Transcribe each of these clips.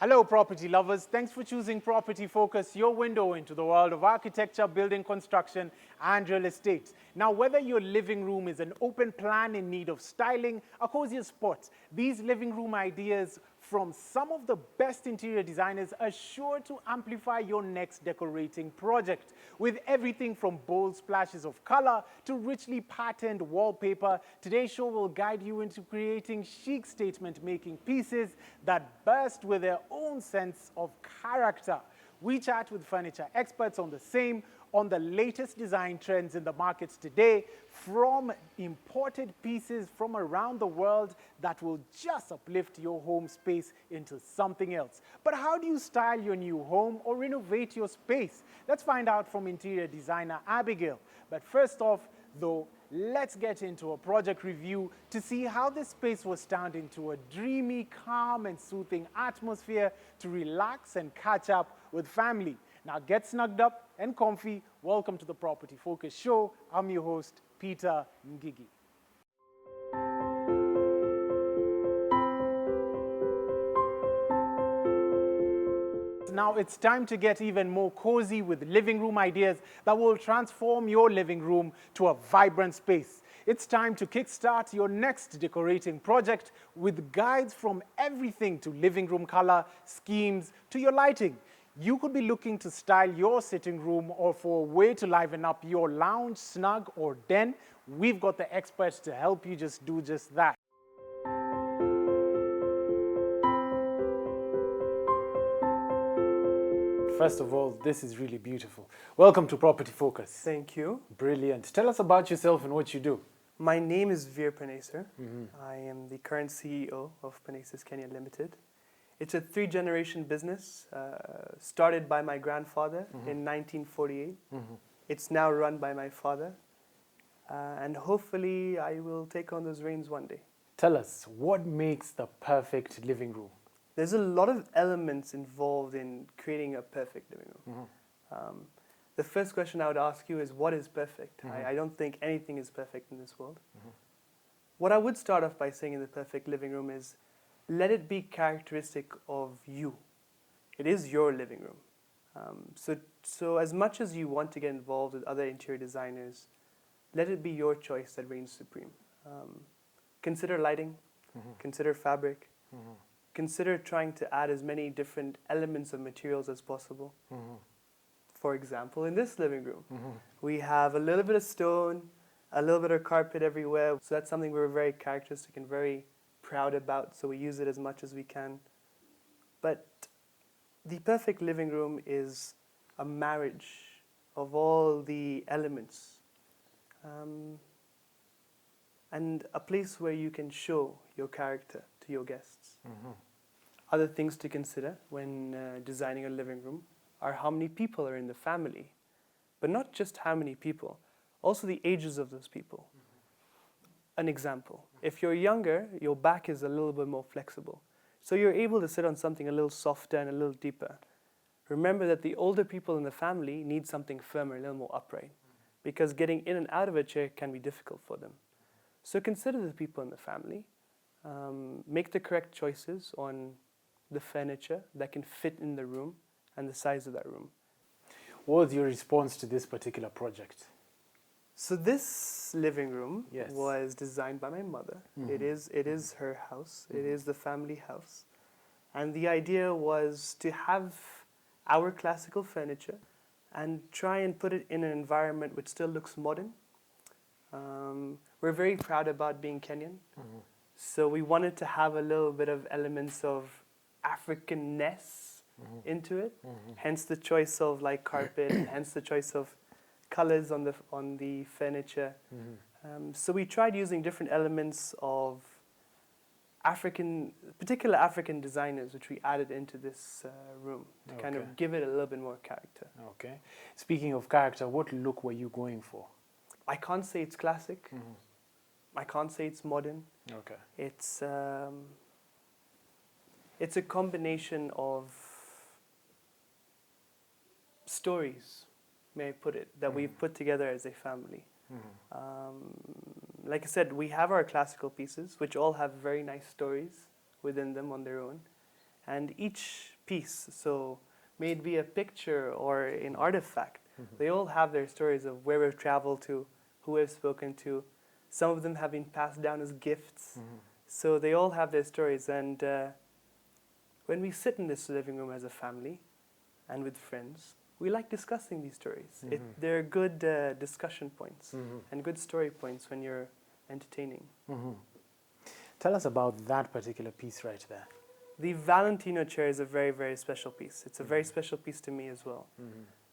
Hello, property lovers. Thanks for choosing Property Focus, your window into the world of architecture, building construction, and real estate. Now, whether your living room is an open plan in need of styling, a cozier spot, these living room ideas from some of the best interior designers are sure to amplify your next decorating project. With everything from bold splashes of color to richly patterned wallpaper, today's show will guide you into creating chic statement-making pieces that burst with their own sense of character. We chat with furniture experts on the latest design trends in the markets today, from imported pieces from around the world that will just uplift your home space into something else. But how do you style your new home or renovate your space? Let's find out from interior designer Abigail. But first off, though, let's get into a project review to see how this space was turned into a dreamy, calm, and soothing atmosphere to relax and catch up with family. Now get snugged up and comfy. Welcome to the Property Focus Show. I'm your host, Peter Ngigi. Now it's time to get even more cozy with living room ideas that will transform your living room to a vibrant space. It's time to kickstart your next decorating project with guides from everything to living room color, schemes, to your lighting. You could be looking to style your sitting room or for a way to liven up your lounge, snug, or den. We've got the experts to help you do just that. First of all, this is really beautiful. Welcome to Property Focus. Thank you. Brilliant. Tell us about yourself and what you do. My name is Veer Paneser. I am the current CEO of Panesis Kenya Limited. It's a 3-generation business started by my grandfather in 1948. It's now run by my father. And hopefully I will take on those reins one day. Tell us, what makes the perfect living room? There's a lot of elements involved in creating a perfect living room. The first question I would ask you is, what is perfect? I don't think anything is perfect in this world. What I would start off by saying in the perfect living room is, let it be characteristic of you. It is your living room. So as much as you want to get involved with other interior designers, let it be your choice that reigns supreme. Consider lighting, consider fabric, consider trying to add as many different elements of materials as possible. For example, in this living room, we have a little bit of stone, a little bit of carpet everywhere. So that's something we're very characteristic and very proud about, so we use it as much as we can. But the perfect living room is a marriage of all the elements, and a place where you can show your character to your guests. Other things to consider when designing a living room are how many people are in the family, but not just how many people, also the ages of those people. An example, if you're younger, your back is a little bit more flexible. So you're able to sit on something a little softer and a little deeper. Remember that the older people in the family need something firmer, a little more upright, because getting in and out of a chair can be difficult for them. So consider the people in the family. Make the correct choices on the furniture that can fit in the room and the size of that room. What was your response to this particular project? So this living room Yes. was designed by my mother. It is her house. It is the family house. And the idea was to have our classical furniture and try and put it in an environment which still looks modern. We're very proud about being Kenyan. So we wanted to have a little bit of elements of Africanness into it. Hence the choice of like carpet, hence the choice of colors on the furniture. So we tried using different elements of particular African designers, which we added into this room to kind of give it a little bit more character. Okay. Speaking of character, what look were you going for? I can't say it's classic. I can't say it's modern. Okay. It's a combination of stories, may I put it, that we've put together as a family. Like I said, we have our classical pieces, which all have very nice stories within them on their own. And each piece, so may it be a picture or an artifact, they all have their stories of where we've traveled to, who we've spoken to. Some of them have been passed down as gifts. So they all have their stories. And when we sit in this living room as a family and with friends, we like discussing these stories. They're good discussion points and good story points when you're entertaining. Tell us about that particular piece right there. The Valentino chair is a very, very special piece. It's a very special piece to me as well.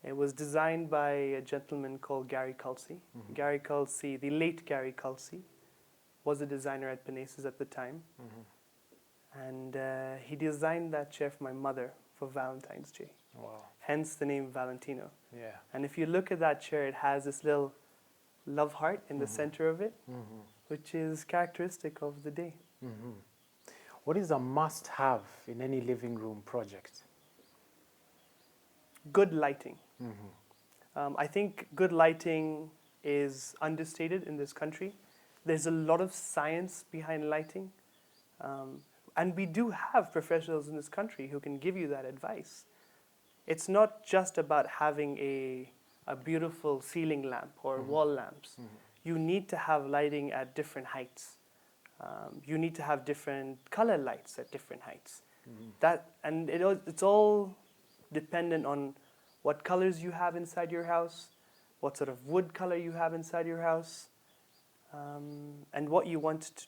It was designed by a gentleman called Gary Culsey. Gary Culsey, the late Gary Culsey, was a designer at Penases at the time. And he designed that chair for my mother for Valentine's Day. Wow. Hence the name Valentino. Yeah. And if you look at that chair, it has this little love heart in the center of it, which is characteristic of the day. What is a must-have in any living room project? Good lighting. I think good lighting is understated in this country. There's a lot of science behind lighting. And we do have professionals in this country who can give you that advice. It's not just about having a beautiful ceiling lamp or wall lamps. You need to have lighting at different heights. You need to have different color lights at different heights. It's all dependent on what colors you have inside your house, what sort of wood color you have inside your house, and what you want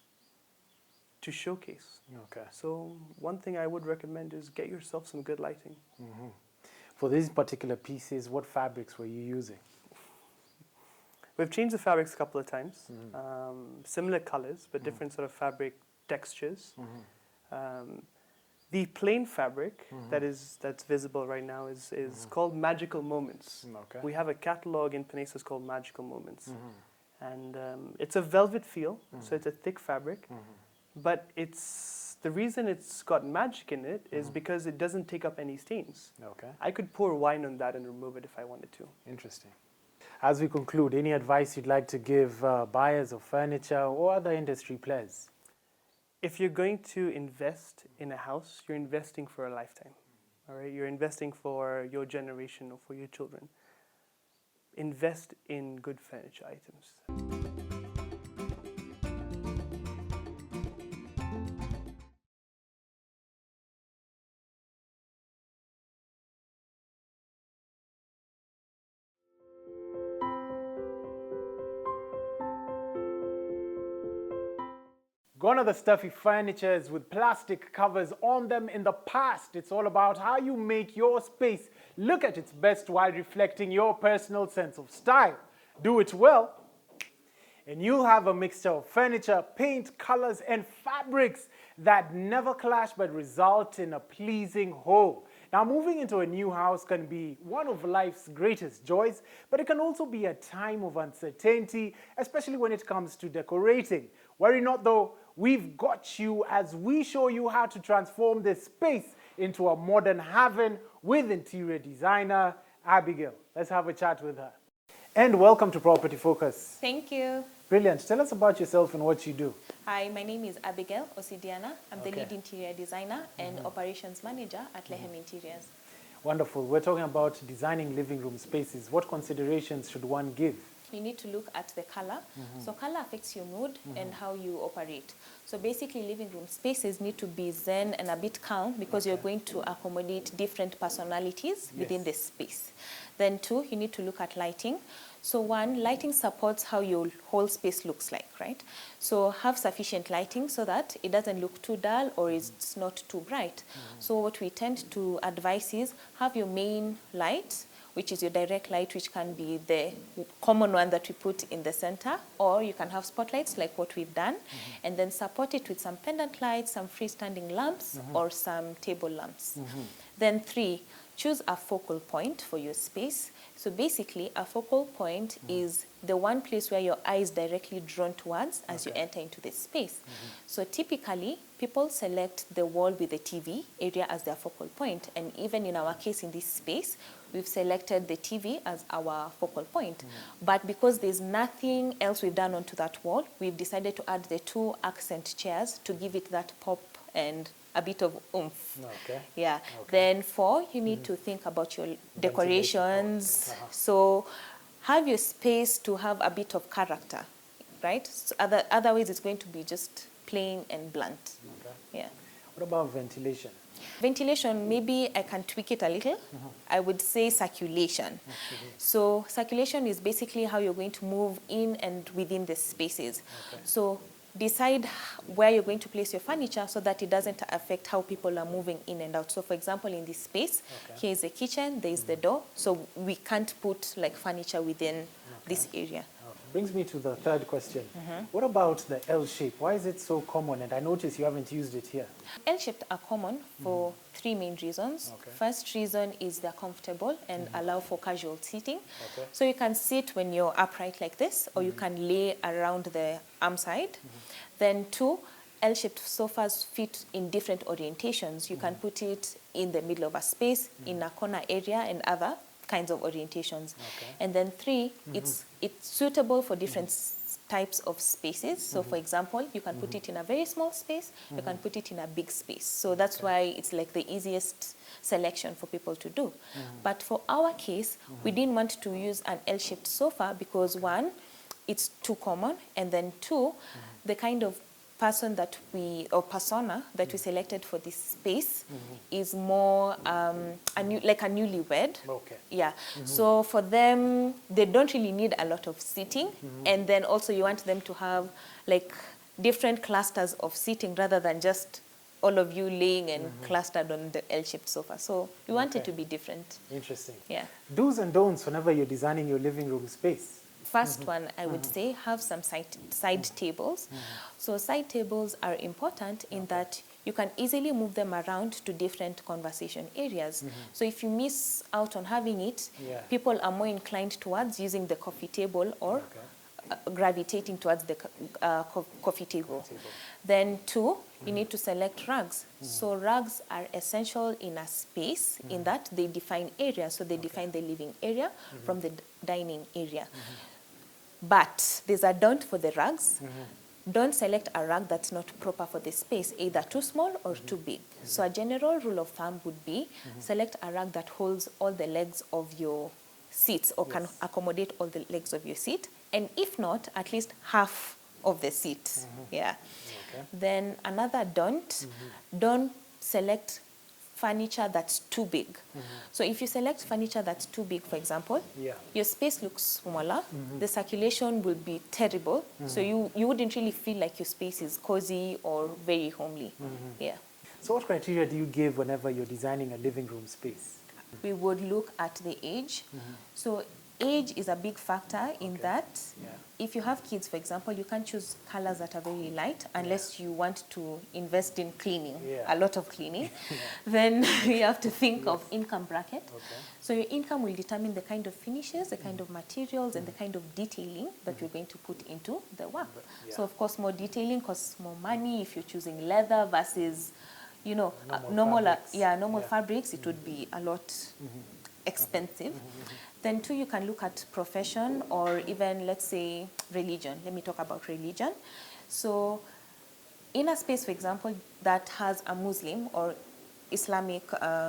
to showcase. Okay. So one thing I would recommend is get yourself some good lighting. For these particular pieces, what fabrics were you using? We've changed the fabrics a couple of times. Similar colors, but different sort of fabric textures. The plain fabric that's visible right now is called Magical Moments. Okay. We have a catalog in Penases called Magical Moments. And it's a velvet feel, so it's a thick fabric. But the reason it's got magic in it is because it doesn't take up any stains. Okay. I could pour wine on that and remove it if I wanted to. Interesting. As we conclude, any advice you'd like to give buyers of furniture or other industry players? If you're going to invest in a house, you're investing for a lifetime. All right? You're investing for your generation or for your children. Invest in good furniture items. Gone are the stuffy furnitures with plastic covers on them in the past. It's all about how you make your space look at its best while reflecting your personal sense of style. Do it well, and you'll have a mixture of furniture, paint, colors, and fabrics that never clash but result in a pleasing whole. Now, moving into a new house can be one of life's greatest joys, but it can also be a time of uncertainty, especially when it comes to decorating. Worry not though, we've got you as we show you how to transform this space into a modern haven with interior designer Abigail. Let's have a chat with her. And welcome to Property Focus. Thank you. Brilliant. Tell us about yourself and what you do. Hi, my name is Abigail Osidiana. I'm the Okay. lead interior designer and operations manager at Lehem Interiors. Wonderful. We're talking about designing living room spaces. What considerations should one give? You need to look at the color. So color affects your mood and how you operate. So basically living room spaces need to be zen and a bit calm because you're going to accommodate different personalities within the space. Then two, you need to look at lighting. So one, lighting supports how your whole space looks like, right? So have sufficient lighting so that it doesn't look too dull or it's not too bright. So what we tend to advise is have your main light, which is your direct light, which can be the common one that we put in the center, or you can have spotlights like what we've done, and then support it with some pendant lights, some freestanding lamps, or some table lamps. Then three, choose a focal point for your space. So basically, a focal point is the one place where your eye is directly drawn towards as you enter into the space. So typically, people select the wall with the TV area as their focal point. And even in our case in this space, we've selected the TV as our focal point. But because there's nothing else we've done onto that wall, we've decided to add the 2 accent chairs to give it that pop and a bit of oomph. Okay. Yeah. Okay. Then 4, you need to think about your decorations. So have your space to have a bit of character, right? So otherwise, it's going to be just plain and blunt. Okay. Yeah. What about ventilation? Ventilation, maybe I can tweak it a little. I would say circulation. So circulation is basically how you're going to move in and within the spaces. Okay. So decide where you're going to place your furniture so that it doesn't affect how people are moving in and out. So for example, in this space, here is the kitchen, there is the door, so we can't put like furniture within this area. Brings me to the third question. What about the L shape? Why is it so common? And I notice you haven't used it here. L-shaped are common for 3 main reasons. Okay. First reason is they're comfortable and allow for casual seating. Okay. So you can sit when you're upright like this, or you can lay around the arm side. Then 2, L-shaped sofas fit in different orientations. You can put it in the middle of a space, in a corner area, and other kinds of orientations. Okay. And then 3, it's suitable for different types of spaces. So for example, you can put it in a very small space, you can put it in a big space. So that's why it's like the easiest selection for people to do. But for our case, we didn't want to use an L-shaped sofa because 1, it's too common, and then 2, the kind of person that persona that we selected for this space is more like a newlywed. Okay. Yeah. So for them, they don't really need a lot of seating, and then also you want them to have like different clusters of seating rather than just all of you laying and clustered on the L-shaped sofa. So we want it Okay. to be different. Interesting. Yeah. Do's and don'ts whenever you're designing your living room space. First one, I would say, have some side tables. So side tables are important in that you can easily move them around to different conversation areas. So if you miss out on having it, Yeah. people are more inclined towards using the coffee table or gravitating towards the coffee table. Then 2, you need to select rugs. So rugs are essential in a space in that they define areas. So they define the living area from the dining area. But there's a don't for the rugs. Don't select a rug that's not proper for the space, either too small or too big. So a general rule of thumb would be select a rug that holds all the legs of your seats or can accommodate all the legs of your seat. And if not, at least half of the seat. Yeah. Okay. Then another don't select furniture that's too big. So if you select furniture that's too big, for example, Yeah. your space looks smaller, the circulation will be terrible, so you wouldn't really feel like your space is cozy or very homely. Yeah. So what criteria do you give whenever you're designing a living room space? We would look at the age. So age is a big factor in that. Yeah. If you have kids, for example, you can't choose colors that are very light unless you want to invest in cleaning, Yeah. a lot of cleaning. Then you have to think of income bracket. Okay. So your income will determine the kind of finishes, the kind of materials, and the kind of detailing that you're going to put into the work. Yeah. So of course, more detailing costs more money. If you're choosing leather versus, Normal fabrics. normal Yeah. fabrics, it would be a lot expensive. Then 2, you can look at profession or even, let's say, religion. Let me talk about religion. So in a space, for example, that has a Muslim or Islamic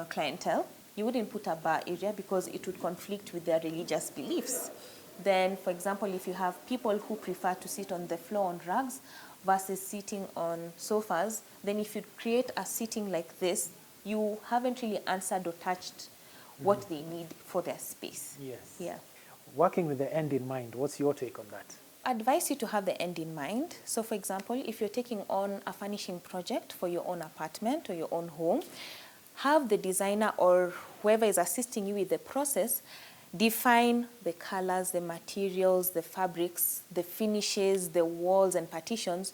clientele, you wouldn't put a bar area because it would conflict with their religious beliefs. Then, for example, if you have people who prefer to sit on the floor on rugs versus sitting on sofas, then if you create a seating like this, you haven't really answered or touched what they need for their space. Yes. Yeah. Working with the end in mind, what's your take on that? Advise you to have the end in mind. So for example, if you're taking on a furnishing project for your own apartment or your own home, have the designer or whoever is assisting you with the process define the colors, the materials, the fabrics, the finishes, the walls and partitions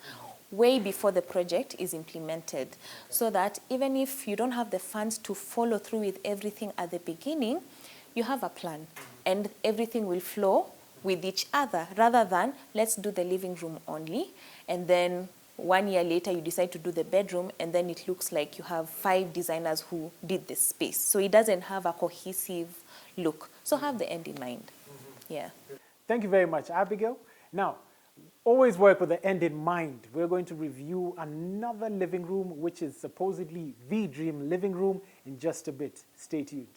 way before the project is implemented, so that even if you don't have the funds to follow through with everything at the beginning, you have a plan and everything will flow with each other, rather than let's do the living room only and then 1 year later you decide to do the bedroom and then it looks like you have 5 designers who did this space. So it doesn't have a cohesive look. So have the end in mind. Yeah. Thank you very much, Abigail. Now, always work with the end in mind. We're going to review another living room, which is supposedly the dream living room, in just a bit. Stay tuned.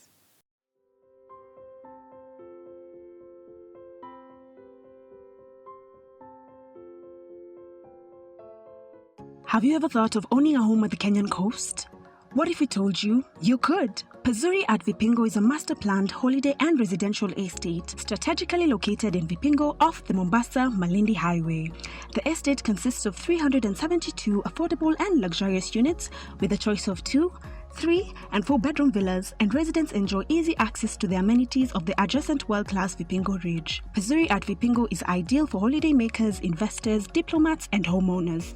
Have you ever thought of owning a home at the Kenyan coast? What if we told you you could? Pazuri at Vipingo is a master-planned holiday and residential estate strategically located in Vipingo off the Mombasa-Malindi Highway. The estate consists of 372 affordable and luxurious units with a choice of 2, 3, and 4-bedroom villas, and residents enjoy easy access to the amenities of the adjacent world-class Vipingo Ridge. Pazuri at Vipingo is ideal for holiday makers, investors, diplomats, and homeowners.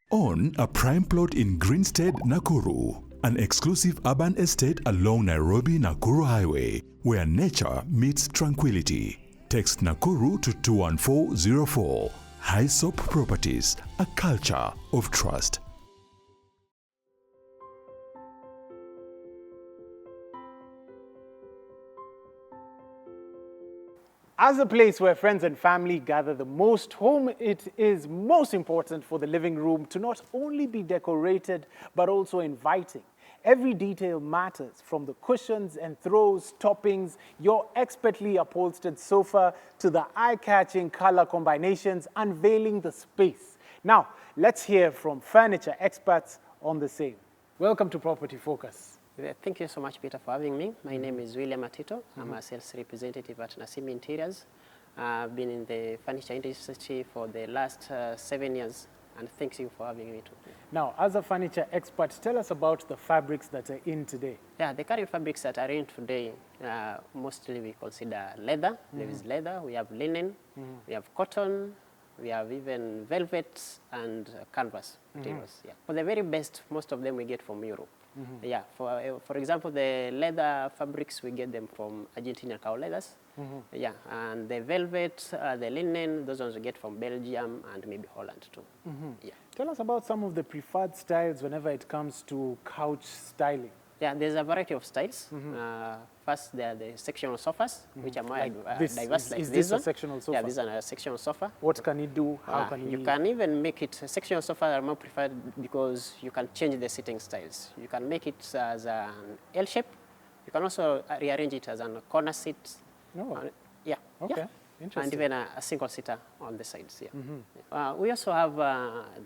Own a prime plot in Greenstead, Nakuru, an exclusive urban estate along Nairobi-Nakuru Highway, where nature meets tranquility. Text Nakuru to 21404. Hyssop Properties, a culture of trust. As a place where friends and family gather the most, home it is most important for the living room to not only be decorated, but also inviting. Every detail matters, from the cushions and throws, toppings, your expertly upholstered sofa, to the eye-catching color combinations unveiling the space. Now, let's hear from furniture experts on the same. Welcome to Property Focus. Thank you so much, Peter, for having me. My name is William Atito. I'm a sales representative at Nasim Interiors. I've been in the furniture industry for the last 7 years, and thank you for having me too. Now, as a furniture expert, tell us about the fabrics that are in today. Yeah, the current fabrics that are in today, mostly we consider leather. There is leather, we have linen, we have cotton, we have even velvets and canvas materials. Yeah. For the very best, most of them we get from Europe. Yeah, for example, the leather fabrics, we get them from Argentinian cow leathers. Yeah, and the velvet, the linen, those ones we get from Belgium and maybe Holland too. Yeah. Tell us about some of the preferred styles whenever it comes to couch styling. Yeah, there's a variety of styles. First, there are the sectional sofas, which are more diverse. Is this a sectional sofa? Yeah, this is a sectional sofa. What can it do? How can you can even make it, sectional sofas are more preferred because you can change the sitting styles. You can make it as an L shape. You can also rearrange it as a corner seat. Oh. Yeah. Okay. Yeah. Interesting. And even a single seater on the sides. Yeah. We also have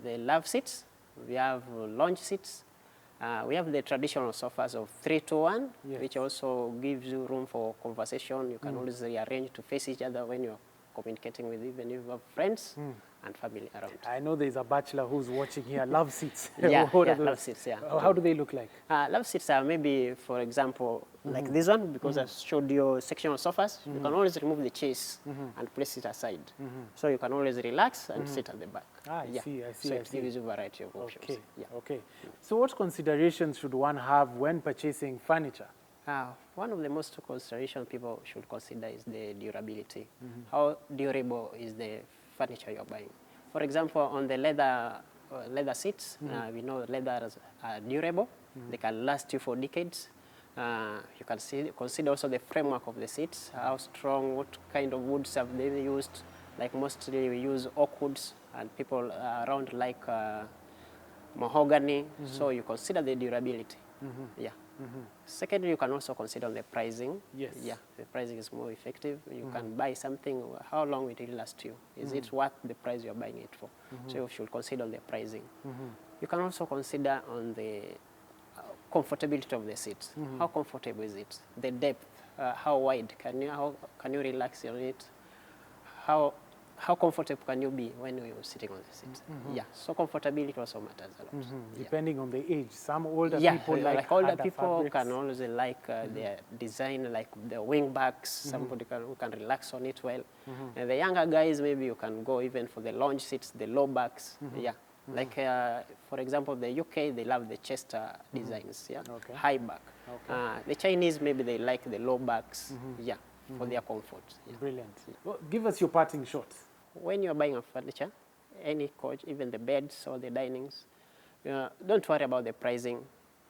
the love seats. We have lounge seats. We have the traditional sofas of 3-to-1, which also gives you room for conversation. You can always rearrange to face each other when you're communicating with even if you have friends and family around. I know there's a bachelor who's watching here. Love seats. Yeah, What are those? love seats, yeah. How do they look like? Love seats are maybe, for example, like this one, because I showed you sectional sofas. You can always remove the chase and place it aside. So you can always relax and sit at the back. I see. So it gives you a variety of options. Okay. Yeah. Okay. So what considerations should one have when purchasing furniture? One of the most considerations people should consider is the durability. How durable is the furniture you're buying? For example, on the leather seats, we know leathers are durable. They can last you for decades. You can consider also the framework of the seats, how strong, what kind of woods have they used. Like mostly we use oak woods, and people around like mahogany. So you consider the durability. Yeah. Secondly, you can also consider the pricing. Yes. Yeah, the pricing is more effective. You can buy something, how long will it last you? Is it worth the price you're buying it for? So you should consider the pricing. You can also consider on the comfortability of the seat. How comfortable is it? The depth, how wide, can you relax on it? How comfortable can you be when you're sitting on the seat? Yeah, so comfortability also matters a lot. Depending on the age. Some older Yeah, people like older harder people fabrics. can always like their design, like the wing backs. Somebody who can relax on it well. And the younger guys, maybe you can go even for the lounge seats, the low backs. Yeah, like for example, the UK, they love the Chester designs. Yeah, Okay. high back. Okay. The Chinese, maybe they like the low backs. Yeah, for their comfort. Yeah. Brilliant. Well, give us your parting shot. When you're buying a furniture, any couch, even the beds or the dinings, don't worry about the pricing.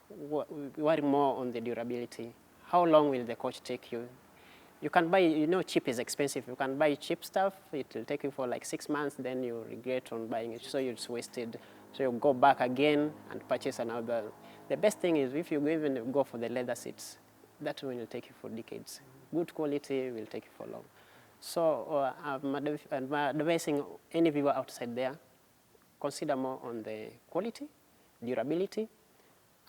Worry more on the durability. How long will the couch take you? You can buy, you know, cheap is expensive. You can buy cheap stuff. It will take you for like 6 months. Then you regret on buying it. So it's wasted. So you go back again and purchase another. The best thing is if you even go for the leather seats, that one will take you for decades. Good quality will take you for long. So I'm advising any viewer outside there, consider more on the quality, durability,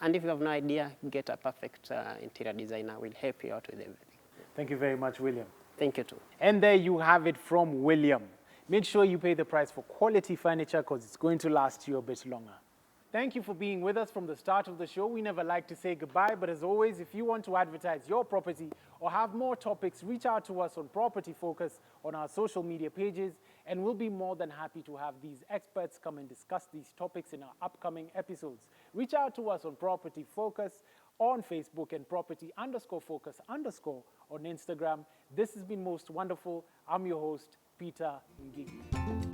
and if you have no idea, get a perfect interior designer. Will help you out with everything. Thank you very much, William. Thank you too. And there you have it from William. Make sure you pay the price for quality furniture because it's going to last you a bit longer. Thank you for being with us from the start of the show. We never like to say goodbye, but as always, if you want to advertise your property or have more topics, reach out to us on Property Focus on our social media pages, and we'll be more than happy to have these experts come and discuss these topics in our upcoming episodes. Reach out to us on Property Focus on Facebook and property_focus_ on Instagram. This has been most wonderful. I'm your host, Peter Ngigi.